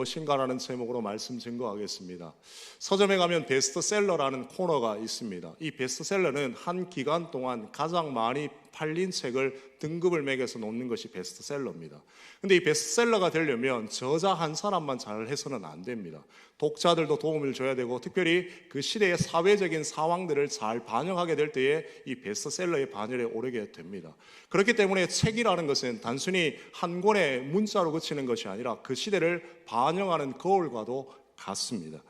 무엇인가라는 제목으로 말씀 증거하겠습니다. 서점에 가면 베스트셀러라는 코너가 있습니다. 이 베스트셀러는 한 기간 동안 가장 많이 팔린 책을 등급을 매겨서 놓는 것이 베스트셀러입니다. 근데 이 베스트셀러가 되려면 저자 한 사람만 잘 해서는 안 됩니다. 독자들도 도움을 줘야 되고, 특별히 그 시대의 사회적인 상황들을 잘 반영하게 될 때에 이 베스트셀러의 반열에 오르게 됩니다. 그렇기 때문에 책이라는 것은 단순히 한 권의 문자로 그치는 것이 아니라 그 시대를 반영하는 거울과도 같습니다.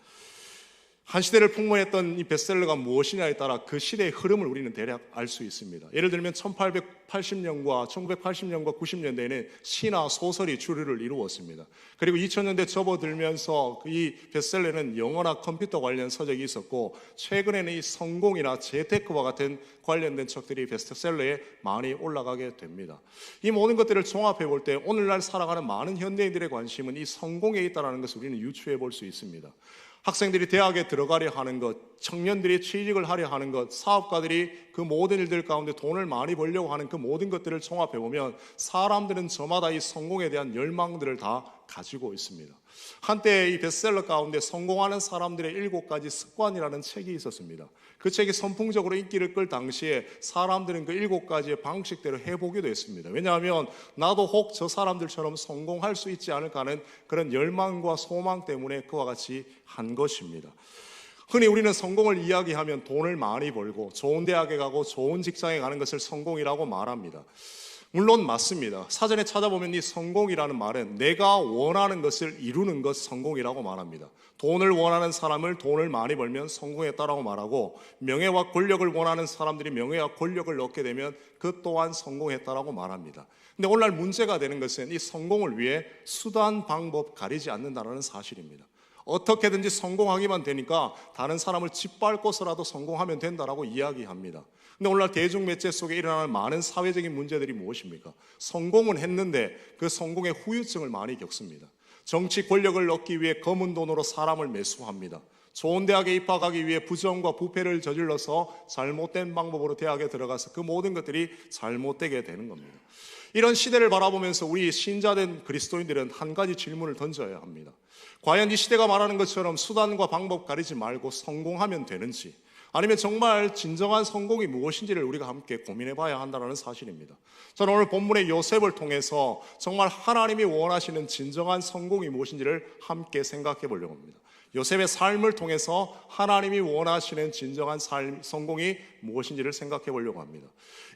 한 시대를 풍부했던 이 베스트셀러가 무엇이냐에 따라 그 시대의 흐름을 우리는 대략 알 수 있습니다. 예를 들면 1880년과 1980년과 90년대에는 시나 소설이 주류를 이루었습니다. 그리고 2000년대 접어들면서 이 베스트셀러는 영어나 컴퓨터 관련 서적이 있었고, 최근에는 이 성공이나 재테크와 같은 관련된 책들이 베스트셀러에 많이 올라가게 됩니다. 이 모든 것들을 종합해 볼 때 오늘날 살아가는 많은 현대인들의 관심은 이 성공에 있다는 것을 우리는 유추해 볼 수 있습니다. 학생들이 대학에 들어가려 하는 것, 청년들이 취직을 하려 하는 것, 사업가들이 그 모든 일들 가운데 돈을 많이 벌려고 하는 그 모든 것들을 종합해보면 사람들은 저마다 이 성공에 대한 열망들을 다 가지고 있습니다. 한때 이 베스트셀러 가운데 성공하는 사람들의 7가지 습관이라는 책이 있었습니다. 그 책이 선풍적으로 인기를 끌 당시에 사람들은 그 7가지의 방식대로 해보기도 했습니다. 왜냐하면 나도 혹 저 사람들처럼 성공할 수 있지 않을까 하는 그런 열망과 소망 때문에 그와 같이 한 것입니다. 흔히 우리는 성공을 이야기하면 돈을 많이 벌고 좋은 대학에 가고 좋은 직장에 가는 것을 성공이라고 말합니다. 물론 맞습니다. 사전에 찾아보면 이 성공이라는 말은 내가 원하는 것을 이루는 것 성공이라고 말합니다. 돈을 원하는 사람을 돈을 많이 벌면 성공했다라고 말하고, 명예와 권력을 원하는 사람들이 명예와 권력을 얻게 되면 그 또한 성공했다라고 말합니다. 근데 오늘날 문제가 되는 것은 이 성공을 위해 수단, 방법 가리지 않는다는 사실입니다. 어떻게든지 성공하기만 되니까 다른 사람을 짓밟고서라도 성공하면 된다라고 이야기합니다. 근데 오늘날 대중매체 속에 일어나는 많은 사회적인 문제들이 무엇입니까? 성공은 했는데 그 성공의 후유증을 많이 겪습니다. 정치 권력을 얻기 위해 검은 돈으로 사람을 매수합니다. 좋은 대학에 입학하기 위해 부정과 부패를 저질러서 잘못된 방법으로 대학에 들어가서 그 모든 것들이 잘못되게 되는 겁니다. 이런 시대를 바라보면서 우리 신자된 그리스도인들은 한 가지 질문을 던져야 합니다. 과연 이 시대가 말하는 것처럼 수단과 방법 가리지 말고 성공하면 되는지, 아니면 정말 진정한 성공이 무엇인지를 우리가 함께 고민해 봐야 한다는 사실입니다. 저는 오늘 본문의 요셉을 통해서 정말 하나님이 원하시는 진정한 성공이 무엇인지를 함께 생각해 보려고 합니다. 요셉의 삶을 통해서 하나님이 원하시는 진정한 성공이 무엇인지를 생각해 보려고 합니다.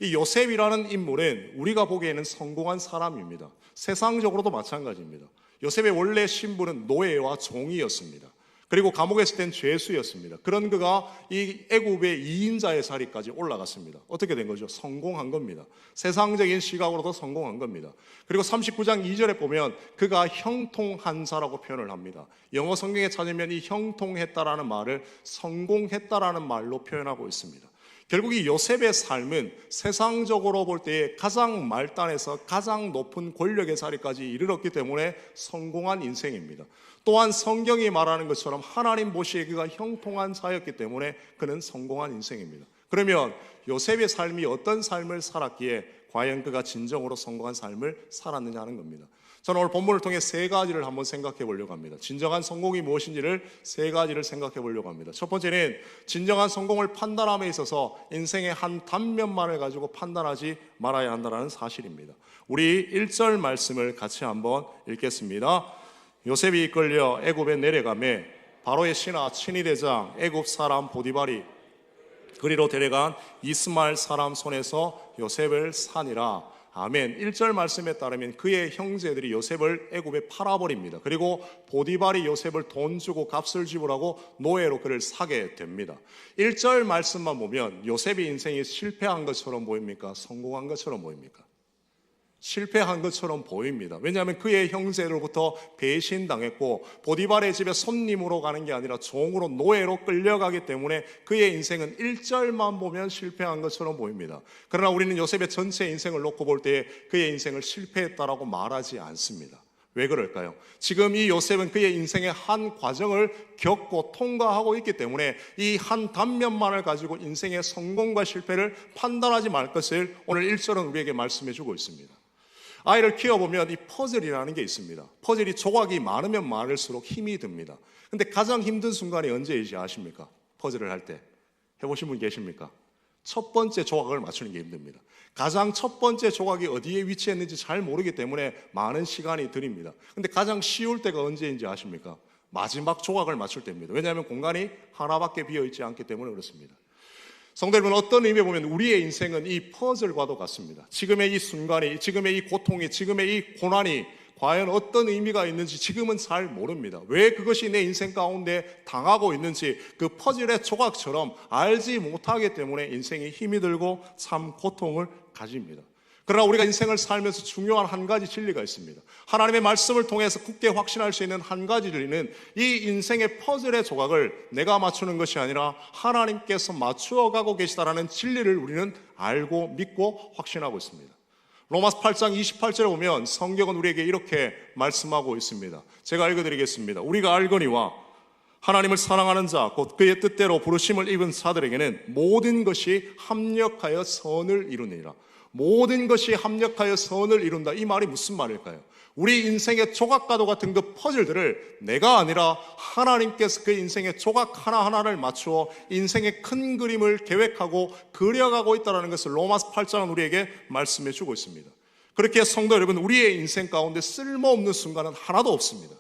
이 요셉이라는 인물은 우리가 보기에는 성공한 사람입니다. 세상적으로도 마찬가지입니다. 요셉의 원래 신분은 노예와 종이었습니다. 그리고 감옥에 있을 땐 죄수였습니다. 그런 그가 이 애굽의 2인자의 자리까지 올라갔습니다. 어떻게 된 거죠? 성공한 겁니다. 세상적인 시각으로도 성공한 겁니다. 그리고 39장 2절에 보면 그가 형통한 자라고 표현을 합니다. 영어 성경에 찾으면 이 형통했다라는 말을 성공했다라는 말로 표현하고 있습니다. 결국 이 요셉의 삶은 세상적으로 볼 때 가장 말단에서 가장 높은 권력의 자리까지 이르렀기 때문에 성공한 인생입니다. 또한 성경이 말하는 것처럼 하나님 보시기에 그가 형통한 자였기 때문에 그는 성공한 인생입니다. 그러면 요셉의 삶이 어떤 삶을 살았기에 과연 그가 진정으로 성공한 삶을 살았느냐 하는 겁니다. 저는 오늘 본문을 통해 3가지를 한번 생각해 보려고 합니다. 진정한 성공이 무엇인지를 3가지를 생각해 보려고 합니다. 첫 번째는 진정한 성공을 판단함에 있어서 인생의 한 단면만을 가지고 판단하지 말아야 한다는 사실입니다. 우리 1절 말씀을 같이 한번 읽겠습니다. 요셉이 이끌려 애굽에 내려가매 바로의 신하 친위대장 애굽 사람 보디발이 그리로 데려간 이스마엘 사람 손에서 요셉을 사니라. 아멘. 1절 말씀에 따르면 그의 형제들이 요셉을 애굽에 팔아버립니다. 그리고 보디발이 요셉을 돈 주고 값을 지불하고 노예로 그를 사게 됩니다. 1절 말씀만 보면 요셉의 인생이 실패한 것처럼 보입니까? 성공한 것처럼 보입니까? 실패한 것처럼 보입니다. 왜냐하면 그의 형제로부터 배신당했고 보디발의 집에 손님으로 가는 게 아니라 종으로 노예로 끌려가기 때문에 그의 인생은 1절만 보면 실패한 것처럼 보입니다. 그러나 우리는 요셉의 전체 인생을 놓고 볼 때 그의 인생을 실패했다라고 말하지 않습니다. 왜 그럴까요? 지금 이 요셉은 그의 인생의 한 과정을 겪고 통과하고 있기 때문에 이 한 단면만을 가지고 인생의 성공과 실패를 판단하지 말 것을 오늘 1절은 우리에게 말씀해 주고 있습니다. 아이를 키워보면 이 퍼즐이라는 게 있습니다. 퍼즐이 조각이 많으면 많을수록 힘이 듭니다. 근데 가장 힘든 순간이 언제이지 아십니까? 퍼즐을 할 때. 해보신 분 계십니까? 첫 번째 조각을 맞추는 게 힘듭니다. 가장 첫 번째 조각이 어디에 위치했는지 잘 모르기 때문에 많은 시간이 들입니다. 근데 가장 쉬울 때가 언제인지 아십니까? 마지막 조각을 맞출 때입니다. 왜냐하면 공간이 하나밖에 비어있지 않기 때문에 그렇습니다. 성도 여러분, 어떤 의미에 보면 우리의 인생은 이 퍼즐과도 같습니다. 지금의 이 순간이, 지금의 이 고통이, 지금의 이 고난이 과연 어떤 의미가 있는지 지금은 잘 모릅니다. 왜 그것이 내 인생 가운데 당하고 있는지 그 퍼즐의 조각처럼 알지 못하기 때문에 인생이 힘이 들고 참 고통을 가집니다. 그러나 우리가 인생을 살면서 중요한 한 가지 진리가 있습니다. 하나님의 말씀을 통해서 굳게 확신할 수 있는 한 가지 진리는 이 인생의 퍼즐의 조각을 내가 맞추는 것이 아니라 하나님께서 맞추어가고 계시다라는 진리를 우리는 알고 믿고 확신하고 있습니다. 로마서 8장 28절에 보면 성경은 우리에게 이렇게 말씀하고 있습니다. 제가 읽어드리겠습니다. 우리가 알거니와 하나님을 사랑하는 자 곧 그의 뜻대로 부르심을 입은 자들에게는 모든 것이 합력하여 선을 이루느니라. 모든 것이 합력하여 선을 이룬다. 이 말이 무슨 말일까요? 우리 인생의 조각과도 같은 그 퍼즐들을 내가 아니라 하나님께서 그 인생의 조각 하나하나를 맞추어 인생의 큰 그림을 계획하고 그려가고 있다는 것을 로마서 8장은 우리에게 말씀해 주고 있습니다. 그렇게 성도 여러분, 우리의 인생 가운데 쓸모없는 순간은 하나도 없습니다.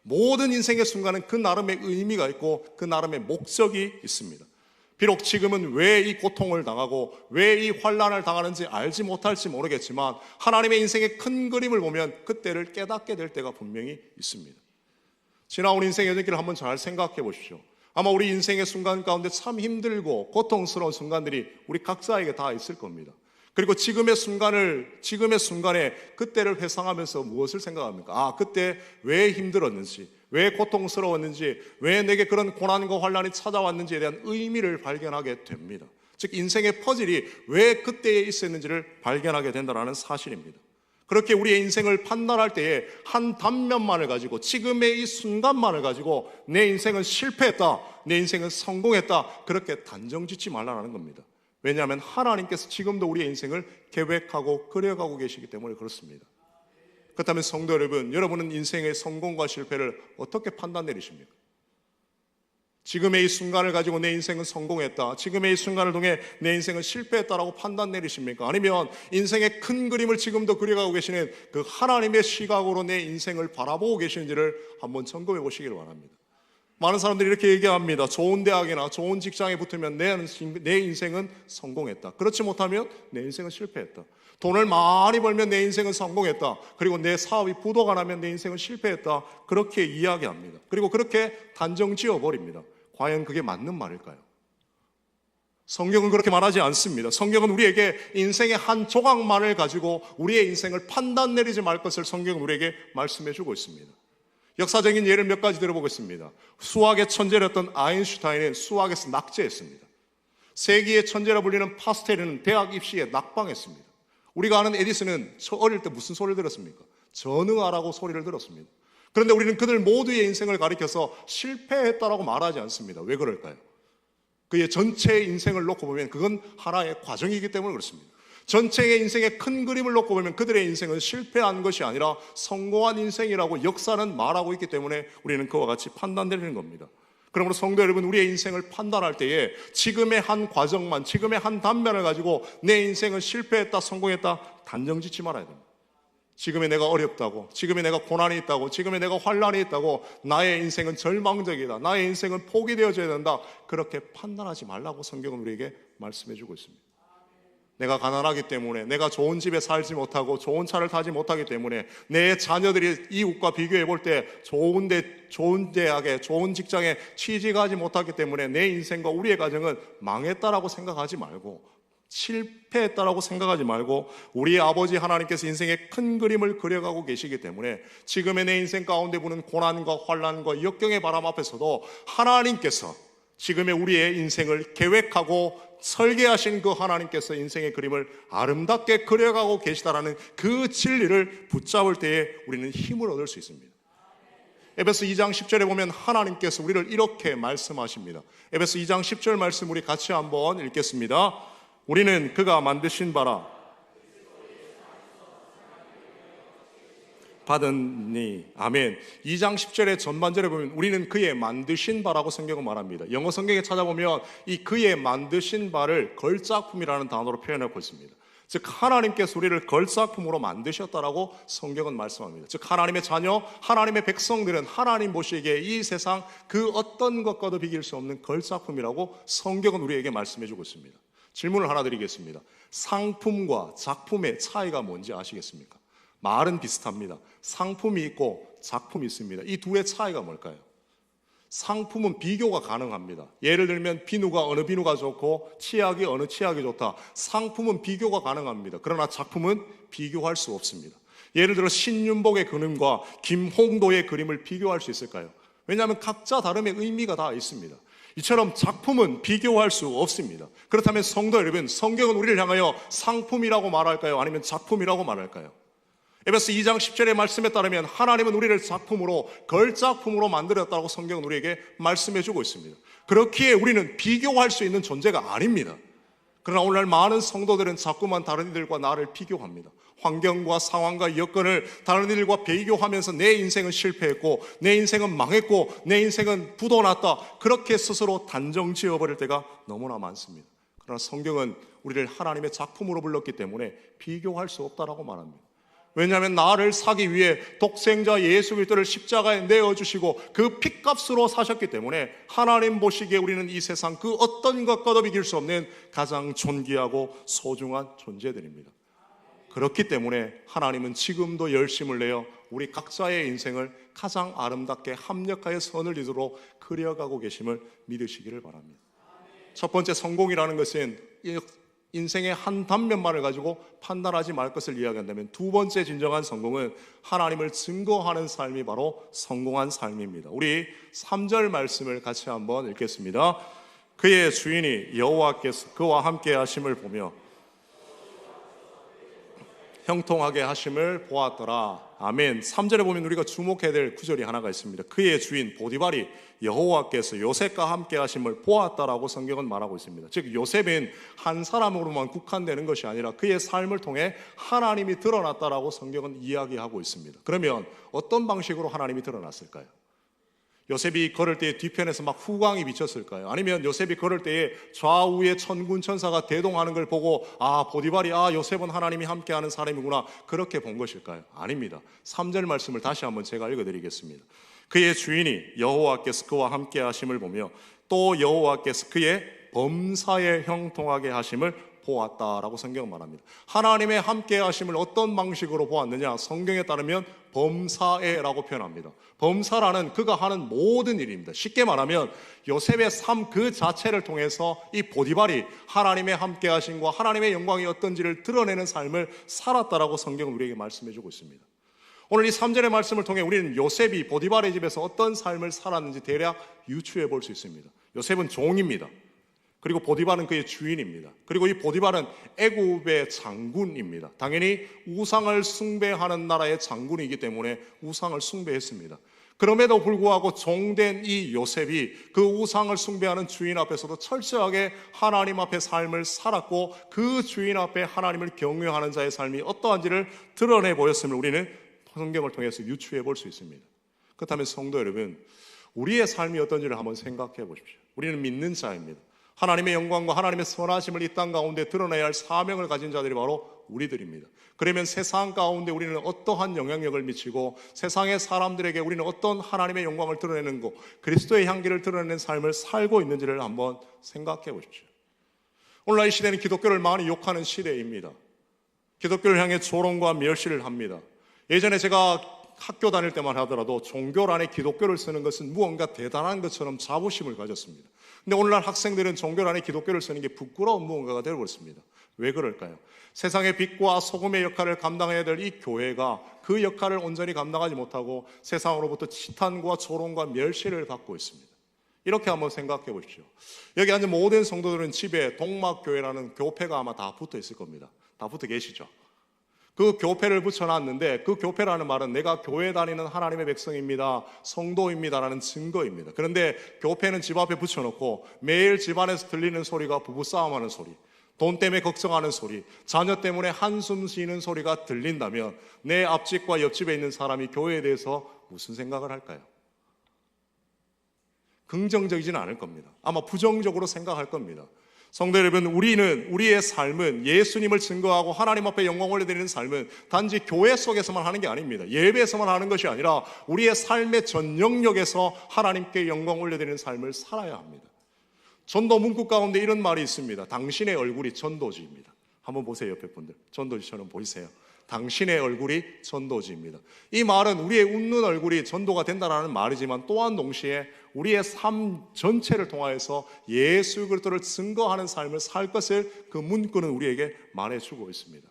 모든 인생의 순간은 그 나름의 의미가 있고 그 나름의 목적이 있습니다. 비록 지금은 왜 이 고통을 당하고 왜 이 환난을 당하는지 알지 못할지 모르겠지만 하나님의 인생의 큰 그림을 보면 그때를 깨닫게 될 때가 분명히 있습니다. 지나온 인생의 여정길을 한번 잘 생각해 보십시오. 아마 우리 인생의 순간 가운데 참 힘들고 고통스러운 순간들이 우리 각자에게 다 있을 겁니다. 그리고 지금의 순간에 그때를 회상하면서 무엇을 생각합니까? 아, 그때 왜 힘들었는지, 왜 고통스러웠는지, 왜 내게 그런 고난과 환난이 찾아왔는지에 대한 의미를 발견하게 됩니다. 즉 인생의 퍼즐이 왜 그때에 있었는지를 발견하게 된다는 사실입니다. 그렇게 우리의 인생을 판단할 때에 한 단면만을 가지고, 지금의 이 순간만을 가지고 내 인생은 실패했다, 내 인생은 성공했다, 그렇게 단정짓지 말라는 겁니다. 왜냐하면 하나님께서 지금도 우리의 인생을 계획하고 그려가고 계시기 때문에 그렇습니다. 그렇다면 성도 여러분, 여러분은 인생의 성공과 실패를 어떻게 판단 내리십니까? 지금의 이 순간을 가지고 내 인생은 성공했다, 지금의 이 순간을 통해 내 인생은 실패했다라고 판단 내리십니까? 아니면 인생의 큰 그림을 지금도 그려가고 계시는 그 하나님의 시각으로 내 인생을 바라보고 계시는지를 한번 점검해 보시기를 바랍니다. 많은 사람들이 이렇게 얘기합니다. 좋은 대학이나 좋은 직장에 붙으면 내 인생은 성공했다. 그렇지 못하면 내 인생은 실패했다. 돈을 많이 벌면 내 인생은 성공했다. 그리고 내 사업이 부도가 나면 내 인생은 실패했다. 그렇게 이야기합니다. 그리고 그렇게 단정 지어버립니다. 과연 그게 맞는 말일까요? 성경은 그렇게 말하지 않습니다. 성경은 우리에게 인생의 한 조각만을 가지고 우리의 인생을 판단 내리지 말 것을 성경은 우리에게 말씀해 주고 있습니다. 역사적인 예를 몇 가지 들어보겠습니다. 수학의 천재였던 아인슈타인은 수학에서 낙제했습니다. 세기의 천재라 불리는 파스텔은 대학 입시에 낙방했습니다. 우리가 아는 에디슨은 어릴 때 무슨 소리를 들었습니까? 전응하라고 소리를 들었습니다. 그런데 우리는 그들 모두의 인생을 가리켜서 실패했다라고 말하지 않습니다. 왜 그럴까요? 그의 전체 인생을 놓고 보면 그건 하나의 과정이기 때문에 그렇습니다. 전체의 인생의 큰 그림을 놓고 보면 그들의 인생은 실패한 것이 아니라 성공한 인생이라고 역사는 말하고 있기 때문에 우리는 그와 같이 판단되는 겁니다. 그러므로 성도 여러분, 우리의 인생을 판단할 때에 지금의 한 과정만, 지금의 한 단면을 가지고 내 인생은 실패했다, 성공했다 단정짓지 말아야 됩니다. 지금의 내가 어렵다고, 지금의 내가 고난이 있다고, 지금의 내가 환난이 있다고 나의 인생은 절망적이다, 나의 인생은 포기되어져야 된다, 그렇게 판단하지 말라고 성경은 우리에게 말씀해 주고 있습니다. 내가 가난하기 때문에, 내가 좋은 집에 살지 못하고 좋은 차를 타지 못하기 때문에, 내 자녀들이 이웃과 비교해 볼 때 좋은 대학에, 좋은 직장에 취직하지 못하기 때문에 내 인생과 우리의 가정은 망했다라고 생각하지 말고, 실패했다라고 생각하지 말고, 우리 아버지 하나님께서 인생의 큰 그림을 그려가고 계시기 때문에 지금의 내 인생 가운데 부는 고난과 환난과 역경의 바람 앞에서도 하나님께서 지금의 우리의 인생을 계획하고 설계하신 그 하나님께서 인생의 그림을 아름답게 그려가고 계시다라는 그 진리를 붙잡을 때에 우리는 힘을 얻을 수 있습니다. 에베소 2장 10절에 보면 하나님께서 우리를 이렇게 말씀하십니다. 에베소 2장 10절 말씀 우리 같이 한번 읽겠습니다. 우리는 그가 만드신 바라 받았니? 아멘. 2장 10절의 전반절에 보면 우리는 그의 만드신 바라고 성경은 말합니다. 영어 성경에 찾아보면 이 그의 만드신 바를 걸작품이라는 단어로 표현하고 있습니다. 즉 하나님께서 우리를 걸작품으로 만드셨다라고 성경은 말씀합니다. 즉 하나님의 자녀, 하나님의 백성들은 하나님 보시기에 이 세상 그 어떤 것과도 비길 수 없는 걸작품이라고 성경은 우리에게 말씀해주고 있습니다. 질문을 하나 드리겠습니다. 상품과 작품의 차이가 뭔지 아시겠습니까? 말은 비슷합니다. 상품이 있고 작품이 있습니다. 이 둘의 차이가 뭘까요? 상품은 비교가 가능합니다. 예를 들면 비누가 어느 비누가 좋고 치약이 어느 치약이 좋다. 상품은 비교가 가능합니다. 그러나 작품은 비교할 수 없습니다. 예를 들어 신윤복의 그림과 김홍도의 그림을 비교할 수 있을까요? 왜냐하면 각자 다름의 의미가 다 있습니다. 이처럼 작품은 비교할 수 없습니다. 그렇다면 성도 여러분, 성경은 우리를 향하여 상품이라고 말할까요? 아니면 작품이라고 말할까요? 에베소 2장 10절의 말씀에 따르면 하나님은 우리를 작품으로, 걸작품으로 만들었다고 성경은 우리에게 말씀해주고 있습니다. 그렇기에 우리는 비교할 수 있는 존재가 아닙니다. 그러나 오늘날 많은 성도들은 자꾸만 다른 이들과 나를 비교합니다. 환경과 상황과 여건을 다른 이들과 비교하면서 내 인생은 실패했고 내 인생은 망했고 내 인생은 부도났다, 그렇게 스스로 단정 지어버릴 때가 너무나 많습니다. 그러나 성경은 우리를 하나님의 작품으로 불렀기 때문에 비교할 수 없다라고 말합니다. 왜냐하면 나를 사기 위해 독생자 예수 그리스도를 십자가에 내어주시고 그 핏값으로 사셨기 때문에 하나님 보시기에 우리는 이 세상 그 어떤 것과도 비길 수 없는 가장 존귀하고 소중한 존재들입니다. 그렇기 때문에 하나님은 지금도 열심을 내어 우리 각자의 인생을 가장 아름답게 합력하여 선을 이루도록 그려가고 계심을 믿으시기를 바랍니다. 첫 번째, 성공이라는 것은 인생의 한 단면만을 가지고 판단하지 말 것을 이야기한다면, 두 번째 진정한 성공은 하나님을 증거하는 삶이 바로 성공한 삶입니다. 우리 3절 말씀을 같이 한번 읽겠습니다. 그의 주인이 여호와께서 그와 함께 하심을 보며 형통하게 하심을 보았더라. 아멘. 3절에 보면 우리가 주목해야 될 구절이 하나가 있습니다. 그의 주인 보디발이 여호와께서 요셉과 함께 하심을 보았다라고 성경은 말하고 있습니다. 즉 요셉은 한 사람으로만 국한되는 것이 아니라 그의 삶을 통해 하나님이 드러났다라고 성경은 이야기하고 있습니다. 그러면 어떤 방식으로 하나님이 드러났을까요? 요셉이 걸을 때에 뒤편에서 막 후광이 비쳤을까요? 아니면 요셉이 걸을 때에 좌우에 천군 천사가 대동하는 걸 보고 보디발이 요셉은 하나님이 함께하는 사람이구나, 그렇게 본 것일까요? 아닙니다. 3절 말씀을 다시 한번 제가 읽어드리겠습니다. 그의 주인이 여호와께서 그와 함께 하심을 보며 또 여호와께서 그의 범사에 형통하게 하심을 보았다라고 성경은 말합니다. 하나님의 함께 하심을 어떤 방식으로 보았느냐? 성경에 따르면 범사에라고 표현합니다. 범사라는 그가 하는 모든 일입니다. 쉽게 말하면 요셉의 삶 그 자체를 통해서 이 보디발이 하나님의 함께 하심과 하나님의 영광이 어떤지를 드러내는 삶을 살았다라고 성경은 우리에게 말씀해 주고 있습니다. 오늘 이 3절의 말씀을 통해 우리는 요셉이 보디발의 집에서 어떤 삶을 살았는지 대략 유추해 볼 수 있습니다. 요셉은 종입니다. 그리고 보디발은 그의 주인입니다. 그리고 이 보디발은 애굽의 장군입니다. 당연히 우상을 숭배하는 나라의 장군이기 때문에 우상을 숭배했습니다. 그럼에도 불구하고 종된 이 요셉이 그 우상을 숭배하는 주인 앞에서도 철저하게 하나님 앞에 삶을 살았고 그 주인 앞에 하나님을 경외하는 자의 삶이 어떠한지를 드러내 보였음을 우리는 성경을 통해서 유추해 볼 수 있습니다. 그렇다면 성도 여러분, 우리의 삶이 어떤지를 한번 생각해 보십시오. 우리는 믿는 자입니다. 하나님의 영광과 하나님의 선하심을 이 땅 가운데 드러내야 할 사명을 가진 자들이 바로 우리들입니다. 그러면 세상 가운데 우리는 어떠한 영향력을 미치고 세상의 사람들에게 우리는 어떤 하나님의 영광을 드러내는 것, 그리스도의 향기를 드러내는 삶을 살고 있는지를 한번 생각해 보십시오. 오늘날 이 시대는 기독교를 많이 욕하는 시대입니다. 기독교를 향해 조롱과 멸시를 합니다. 예전에 제가 학교 다닐 때만 하더라도 종교란에 기독교를 쓰는 것은 무언가 대단한 것처럼 자부심을 가졌습니다. 근데 오늘날 학생들은 종교란에 기독교를 쓰는 게 부끄러운 무언가가 되어버렸습니다. 왜 그럴까요? 세상의 빛과 소금의 역할을 감당해야 될 이 교회가 그 역할을 온전히 감당하지 못하고 세상으로부터 치탄과 조롱과 멸시를 받고 있습니다. 이렇게 한번 생각해 보십시오. 여기 앉은 모든 성도들은 집에 동막교회라는 교패가 아마 다 붙어 있을 겁니다. 다 붙어 계시죠? 그 교패를 붙여놨는데 그 교패라는 말은 내가 교회 다니는 하나님의 백성입니다, 성도입니다라는 증거입니다. 그런데 교패는 집 앞에 붙여놓고 매일 집 안에서 들리는 소리가 부부싸움하는 소리, 돈 때문에 걱정하는 소리, 자녀 때문에 한숨 쉬는 소리가 들린다면 내 앞집과 옆집에 있는 사람이 교회에 대해서 무슨 생각을 할까요? 긍정적이지는 않을 겁니다. 아마 부정적으로 생각할 겁니다. 성도 여러분, 우리의 삶은 예수님을 증거하고 하나님 앞에 영광을 올려드리는 삶은 단지 교회 속에서만 하는 게 아닙니다. 예배에서만 하는 것이 아니라 우리의 삶의 전 영역에서 하나님께 영광 올려드리는 삶을 살아야 합니다. 전도 문구 가운데 이런 말이 있습니다. 당신의 얼굴이 전도지입니다. 한번 보세요, 옆에 분들. 전도지처럼 보이세요? 당신의 얼굴이 전도지입니다. 이 말은 우리의 웃는 얼굴이 전도가 된다는 말이지만 또한 동시에 우리의 삶 전체를 통하여서 예수 그리스도를 증거하는 삶을 살 것을 그 문구는 우리에게 말해주고 있습니다.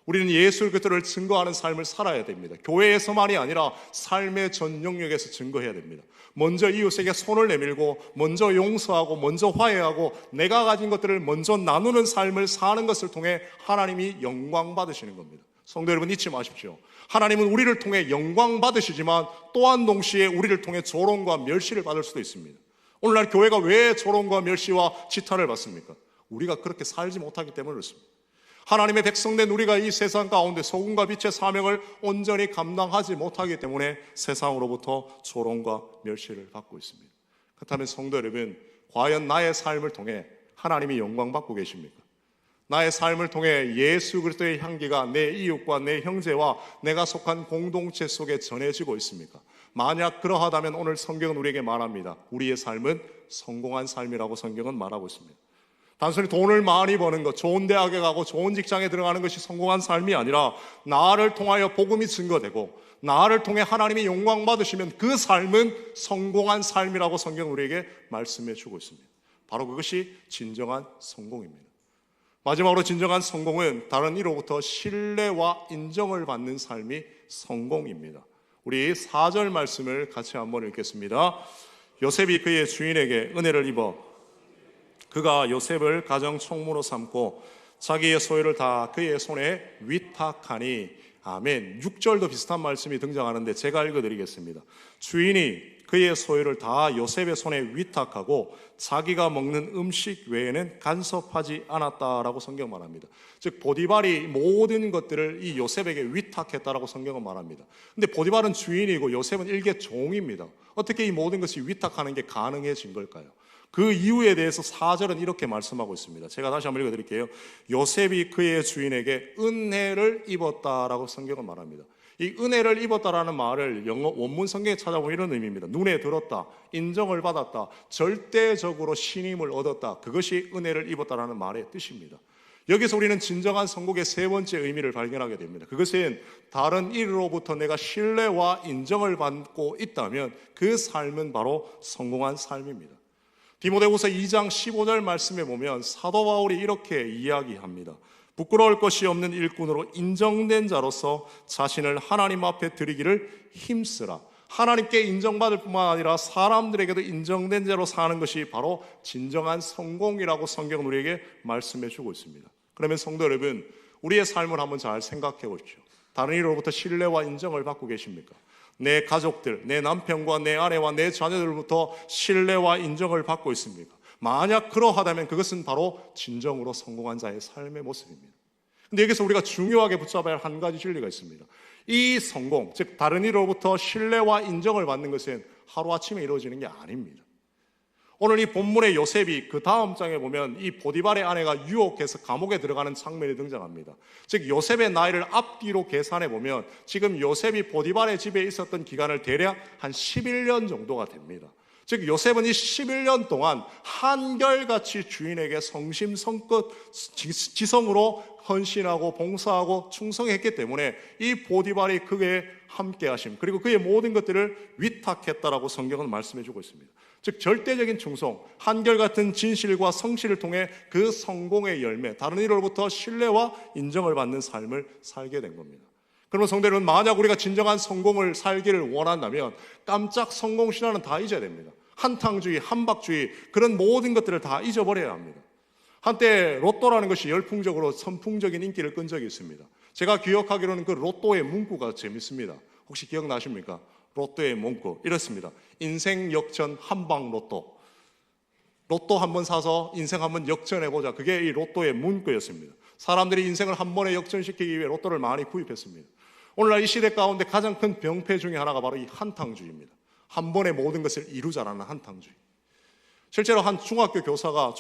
우리는 예수 그리스도를 증거하는 삶을 살아야 됩니다. 교회에서만이 아니라 삶의 전 영역에서 증거해야 됩니다. 먼저 이웃에게 손을 내밀고 먼저 용서하고 먼저 화해하고 내가 가진 것들을 먼저 나누는 삶을 사는 것을 통해 하나님이 영광 받으시는 겁니다. 성도 여러분, 잊지 마십시오. 하나님은 우리를 통해 영광 받으시지만 또한 동시에 우리를 통해 조롱과 멸시를 받을 수도 있습니다. 오늘날 교회가 왜 조롱과 멸시와 지탄을 받습니까? 우리가 그렇게 살지 못하기 때문에 그렇습니다. 하나님의 백성된 우리가 이 세상 가운데 소금과 빛의 사명을 온전히 감당하지 못하기 때문에 세상으로부터 조롱과 멸시를 받고 있습니다. 그렇다면 성도 여러분, 과연 나의 삶을 통해 하나님이 영광 받고 계십니까? 나의 삶을 통해 예수 그리스도의 향기가 내 이웃과 내 형제와 내가 속한 공동체 속에 전해지고 있습니까? 만약 그러하다면 오늘 성경은 우리에게 말합니다. 우리의 삶은 성공한 삶이라고 성경은 말하고 있습니다. 단순히 돈을 많이 버는 것, 좋은 대학에 가고 좋은 직장에 들어가는 것이 성공한 삶이 아니라 나를 통하여 복음이 증거되고 나를 통해 하나님이 영광 받으시면 그 삶은 성공한 삶이라고 성경은 우리에게 말씀해 주고 있습니다. 바로 그것이 진정한 성공입니다. 마지막으로 진정한 성공은 다른 이로부터 신뢰와 인정을 받는 삶이 성공입니다. 우리 4절 말씀을 같이 한번 읽겠습니다. 요셉이 그의 주인에게 은혜를 입어 그가 요셉을 가정 총무로 삼고 자기의 소유를 다 그의 손에 위탁하니. 아멘. 6절도 비슷한 말씀이 등장하는데 제가 읽어드리겠습니다. 주인이 그의 소유를 다 요셉의 손에 위탁하고 자기가 먹는 음식 외에는 간섭하지 않았다라고 성경 말합니다. 즉 보디발이 모든 것들을 이 요셉에게 위탁했다라고 성경은 말합니다. 근데 보디발은 주인이고 요셉은 일개 종입니다. 어떻게 이 모든 것이 위탁하는 게 가능해진 걸까요? 그 이유에 대해서 4절은 이렇게 말씀하고 있습니다. 제가 다시 한번 읽어드릴게요. 요셉이 그의 주인에게 은혜를 입었다라고 성경은 말합니다. 이 은혜를 입었다라는 말을 영어 원문 성경에 찾아보면 이런 의미입니다. 눈에 들었다, 인정을 받았다, 절대적으로 신임을 얻었다. 그것이 은혜를 입었다라는 말의 뜻입니다. 여기서 우리는 진정한 성공의 세 번째 의미를 발견하게 됩니다. 그것은 다른 이로부터 내가 신뢰와 인정을 받고 있다면 그 삶은 바로 성공한 삶입니다. 디모데후서 2장 15절 말씀에 보면 사도 바울이 이렇게 이야기합니다. 부끄러울 것이 없는 일꾼으로 인정된 자로서 자신을 하나님 앞에 드리기를 힘쓰라. 하나님께 인정받을 뿐만 아니라 사람들에게도 인정된 자로 사는 것이 바로 진정한 성공이라고 성경은 우리에게 말씀해 주고 있습니다. 그러면 성도 여러분, 우리의 삶을 한번 잘 생각해 보십시오. 다른 이로부터 신뢰와 인정을 받고 계십니까? 내 가족들, 내 남편과 내 아내와 내 자녀들로부터 신뢰와 인정을 받고 있습니까? 만약 그러하다면 그것은 바로 진정으로 성공한 자의 삶의 모습입니다. 근데 여기서 우리가 중요하게 붙잡아야 할 한 가지 진리가 있습니다. 이 성공, 즉 다른 이로부터 신뢰와 인정을 받는 것은 하루아침에 이루어지는 게 아닙니다. 오늘 이 본문의 요셉이 그 다음 장에 보면 이 보디발의 아내가 유혹해서 감옥에 들어가는 장면이 등장합니다. 즉 요셉의 나이를 앞뒤로 계산해 보면 지금 요셉이 보디발의 집에 있었던 기간을 대략 한 11년 정도가 됩니다. 즉 요셉은 이 11년 동안 한결같이 주인에게 성심성껏 지성으로 헌신하고 봉사하고 충성했기 때문에 이 보디발이 그에 함께 하심, 그리고 그의 모든 것들을 위탁했다라고 성경은 말씀해 주고 있습니다. 즉 절대적인 충성, 한결같은 진실과 성실을 통해 그 성공의 열매, 다른 이로부터 신뢰와 인정을 받는 삶을 살게 된 겁니다. 그러면 성도 여러분, 만약 우리가 진정한 성공을 살기를 원한다면 깜짝 성공 신화는 다 잊어야 됩니다. 한탕주의, 한박주의, 그런 모든 것들을 다 잊어버려야 합니다. 한때 로또라는 것이 열풍적으로 선풍적인 인기를 끈 적이 있습니다. 제가 기억하기로는 그 로또의 문구가 재밌습니다. 혹시 기억나십니까? 로또의 문구 이렇습니다. 인생 역전 한방 로또. 로또 한 번 사서 인생 한 번 역전해보자. 그게 이 로또의 문구였습니다. 사람들이 인생을 한 번에 역전시키기 위해 로또를 많이 구입했습니다. 오늘날 이 시대 가운데 가장 큰 병폐 중에 하나가 바로 이 한탕주의입니다. 한 번에 모든 것을 이루자라는 한탕주의. 실제로 한 중학교 교사가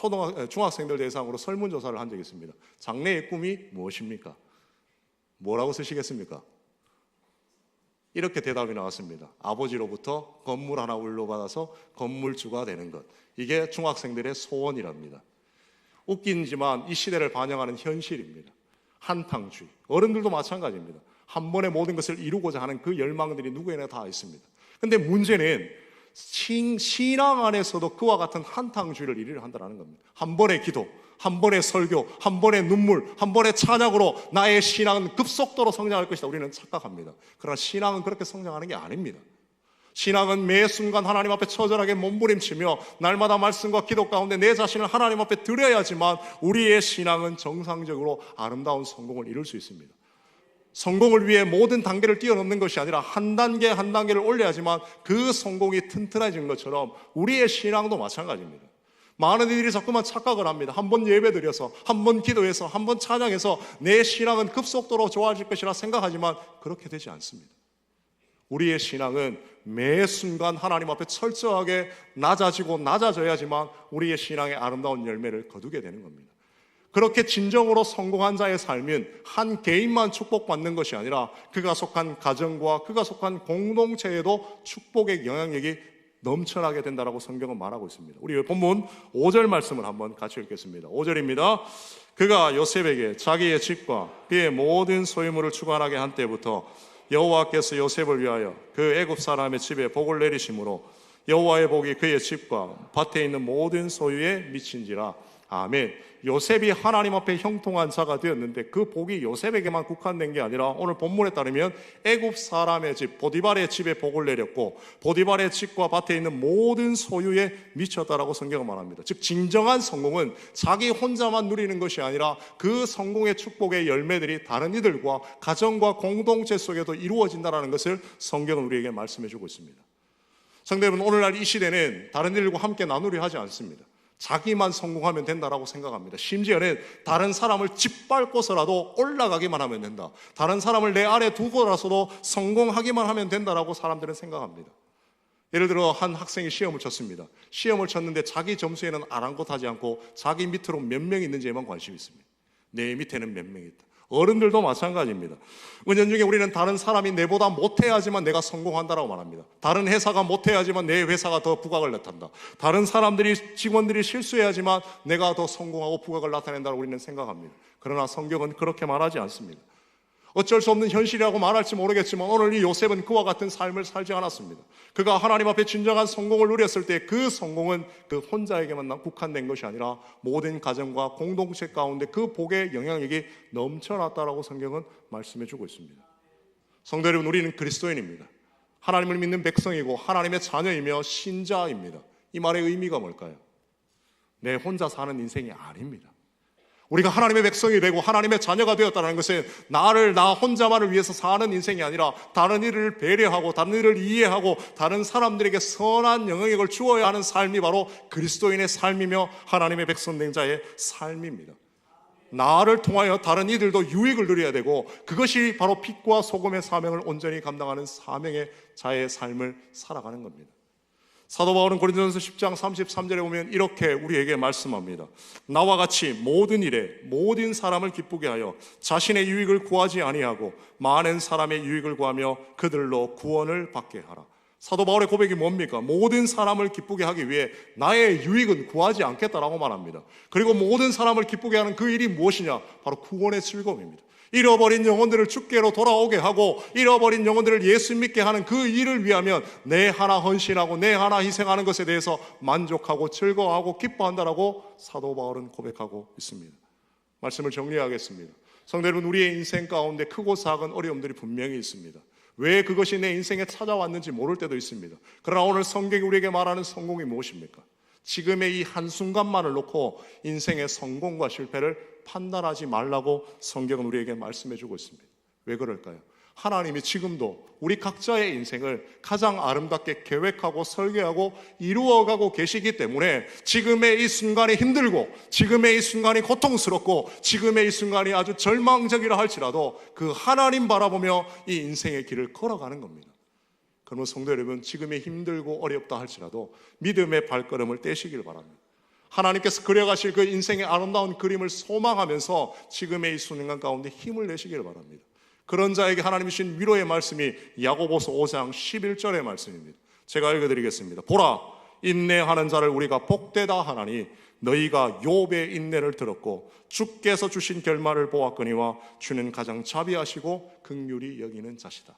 중학생들 대상으로 설문조사를 한 적이 있습니다. 장래의 꿈이 무엇입니까? 뭐라고 쓰시겠습니까? 이렇게 대답이 나왔습니다. 아버지로부터 건물 하나 물려받아서 건물주가 되는 것. 이게 중학생들의 소원이랍니다. 웃긴지만 이 시대를 반영하는 현실입니다. 한탕주의. 어른들도 마찬가지입니다. 한 번에 모든 것을 이루고자 하는 그 열망들이 누구에나 다 있습니다. 근데 문제는 신앙 안에서도 그와 같은 한탕주의를 일을 한다는 겁니다. 한 번의 기도, 한 번의 설교, 한 번의 눈물, 한 번의 찬양으로 나의 신앙은 급속도로 성장할 것이다. 우리는 착각합니다. 그러나 신앙은 그렇게 성장하는 게 아닙니다. 신앙은 매 순간 하나님 앞에 처절하게 몸부림치며 날마다 말씀과 기도 가운데 내 자신을 하나님 앞에 드려야지만 우리의 신앙은 정상적으로 아름다운 성공을 이룰 수 있습니다. 성공을 위해 모든 단계를 뛰어넘는 것이 아니라 한 단계 한 단계를 올려야지만 그 성공이 튼튼해지는 것처럼 우리의 신앙도 마찬가지입니다. 많은 이들이 자꾸만 착각을 합니다. 한 번 예배드려서, 한 번 기도해서, 한 번 찬양해서 내 신앙은 급속도로 좋아질 것이라 생각하지만 그렇게 되지 않습니다. 우리의 신앙은 매 순간 하나님 앞에 철저하게 낮아지고 낮아져야지만 우리의 신앙의 아름다운 열매를 거두게 되는 겁니다. 그렇게 진정으로 성공한 자의 삶은 한 개인만 축복받는 것이 아니라 그가 속한 가정과 그가 속한 공동체에도 축복의 영향력이 넘쳐나게 된다라고 성경은 말하고 있습니다. 우리 본문 5절 말씀을 한번 같이 읽겠습니다. 5절입니다. 그가 요셉에게 자기의 집과 그의 모든 소유물을 주관하게 한 때부터 여호와께서 요셉을 위하여 그 애굽 사람의 집에 복을 내리심으로 여호와의 복이 그의 집과 밭에 있는 모든 소유에 미친지라. 아멘. 요셉이 하나님 앞에 형통한 자가 되었는데 그 복이 요셉에게만 국한된 게 아니라 오늘 본문에 따르면 애굽 사람의 집 보디발의 집에 복을 내렸고 보디발의 집과 밭에 있는 모든 소유에 미쳤다라고 성경은 말합니다. 즉 진정한 성공은 자기 혼자만 누리는 것이 아니라 그 성공의 축복의 열매들이 다른 이들과 가정과 공동체 속에도 이루어진다는 것을 성경은 우리에게 말씀해 주고 있습니다. 성도 여러분, 오늘날 이 시대는 다른 이들과 함께 나누려 하지 않습니다. 자기만 성공하면 된다라고 생각합니다. 심지어는 다른 사람을 짓밟고서라도 올라가기만 하면 된다. 다른 사람을 내 아래 두고라서도 성공하기만 하면 된다라고 사람들은 생각합니다. 예를 들어 한 학생이 시험을 쳤습니다. 시험을 쳤는데 자기 점수에는 아랑곳하지 않고 자기 밑으로 몇 명이 있는지에만 관심이 있습니다. 내 밑에는 몇 명이 있다. 어른들도 마찬가지입니다. 은연중에 우리는 다른 사람이 내보다 못해야지만 내가 성공한다라고 말합니다. 다른 회사가 못해야지만 내 회사가 더 부각을 나타낸다. 다른 직원들이 실수해야지만 내가 더 성공하고 부각을 나타낸다고 우리는 생각합니다. 그러나 성경은 그렇게 말하지 않습니다. 어쩔 수 없는 현실이라고 말할지 모르겠지만 오늘 이 요셉은 그와 같은 삶을 살지 않았습니다. 그가 하나님 앞에 진정한 성공을 누렸을 때 그 성공은 그 혼자에게만 국한된 것이 아니라 모든 가정과 공동체 가운데 그 복의 영향력이 넘쳐났다라고 성경은 말씀해 주고 있습니다. 성도 여러분, 우리는 그리스도인입니다. 하나님을 믿는 백성이고 하나님의 자녀이며 신자입니다. 이 말의 의미가 뭘까요? 내 혼자 사는 인생이 아닙니다. 우리가 하나님의 백성이 되고 하나님의 자녀가 되었다는 것은 나 혼자만을 위해서 사는 인생이 아니라 다른 이를 배려하고 다른 이를 이해하고 다른 사람들에게 선한 영향력을 주어야 하는 삶이 바로 그리스도인의 삶이며 하나님의 백성된 자의 삶입니다. 나를 통하여 다른 이들도 유익을 누려야 되고 그것이 바로 빛과 소금의 사명을 온전히 감당하는 사명의 자의 삶을 살아가는 겁니다. 사도 바울은 고린도전서 10장 33절에 보면 이렇게 우리에게 말씀합니다. 나와 같이 모든 일에 모든 사람을 기쁘게 하여 자신의 유익을 구하지 아니하고 많은 사람의 유익을 구하며 그들로 구원을 받게 하라. 사도 바울의 고백이 뭡니까? 모든 사람을 기쁘게 하기 위해 나의 유익은 구하지 않겠다라고 말합니다. 그리고 모든 사람을 기쁘게 하는 그 일이 무엇이냐? 바로 구원의 즐거움입니다. 잃어버린 영혼들을 주께로 돌아오게 하고 잃어버린 영혼들을 예수 믿게 하는 그 일을 위하면 내 하나 헌신하고 내 하나 희생하는 것에 대해서 만족하고 즐거워하고 기뻐한다라고 사도 바울은 고백하고 있습니다. 말씀을 정리하겠습니다. 성도 여러분, 우리의 인생 가운데 크고 작은 어려움들이 분명히 있습니다. 왜 그것이 내 인생에 찾아왔는지 모를 때도 있습니다. 그러나 오늘 성경이 우리에게 말하는 성공이 무엇입니까? 지금의 이 한순간만을 놓고 인생의 성공과 실패를 판단하지 말라고 성경은 우리에게 말씀해 주고 있습니다. 왜 그럴까요? 하나님이 지금도 우리 각자의 인생을 가장 아름답게 계획하고 설계하고 이루어가고 계시기 때문에 지금의 이 순간이 힘들고 지금의 이 순간이 고통스럽고 지금의 이 순간이 아주 절망적이라 할지라도 그 하나님 바라보며 이 인생의 길을 걸어가는 겁니다. 그러면 성도 여러분, 지금이 힘들고 어렵다 할지라도 믿음의 발걸음을 떼시길 바랍니다. 하나님께서 그려가실 그 인생의 아름다운 그림을 소망하면서 지금의 이 순간 가운데 힘을 내시길 바랍니다. 그런 자에게 하나님이 주신 위로의 말씀이 야고보서 5장 11절의 말씀입니다. 제가 읽어드리겠습니다. 보라, 인내하는 자를 우리가 복되다 하나니 너희가 욥의 인내를 들었고 주께서 주신 결말을 보았거니와 주는 가장 자비하시고 긍휼히 여기는 자시다.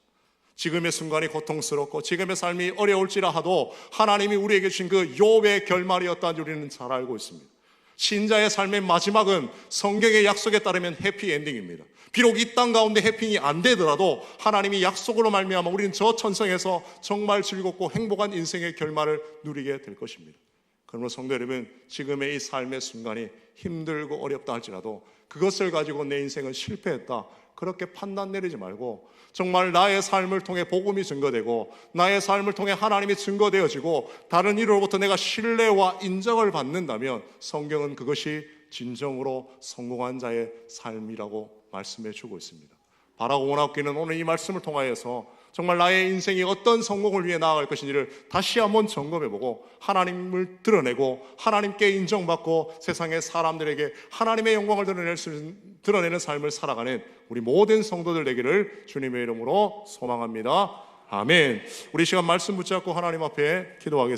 지금의 순간이 고통스럽고 지금의 삶이 어려울지라 하도 하나님이 우리에게 주신 그 욥의 결말이었다는 우리는 잘 알고 있습니다. 신자의 삶의 마지막은 성경의 약속에 따르면 해피엔딩입니다. 비록 이 땅 가운데 해핑이 안 되더라도 하나님이 약속으로 말미암아 우리는 저 천성에서 정말 즐겁고 행복한 인생의 결말을 누리게 될 것입니다. 그러므로 성도 여러분, 지금의 이 삶의 순간이 힘들고 어렵다 할지라도 그것을 가지고 내 인생은 실패했다, 그렇게 판단 내리지 말고 정말 나의 삶을 통해 복음이 증거되고 나의 삶을 통해 하나님이 증거되어지고 다른 이로부터 내가 신뢰와 인정을 받는다면 성경은 그것이 진정으로 성공한 자의 삶이라고 말씀해 주고 있습니다. 바라고 원하옵기는 오늘 이 말씀을 통하여서 정말 나의 인생이 어떤 성공을 위해 나아갈 것인지를 다시 한번 점검해보고 하나님을 드러내고 하나님께 인정받고 세상의 사람들에게 하나님의 영광을 드러내는 삶을 살아가는 우리 모든 성도들 되기를 주님의 이름으로 소망합니다. 아멘. 우리 시간 말씀 붙잡고 하나님 앞에 기도하겠습니다.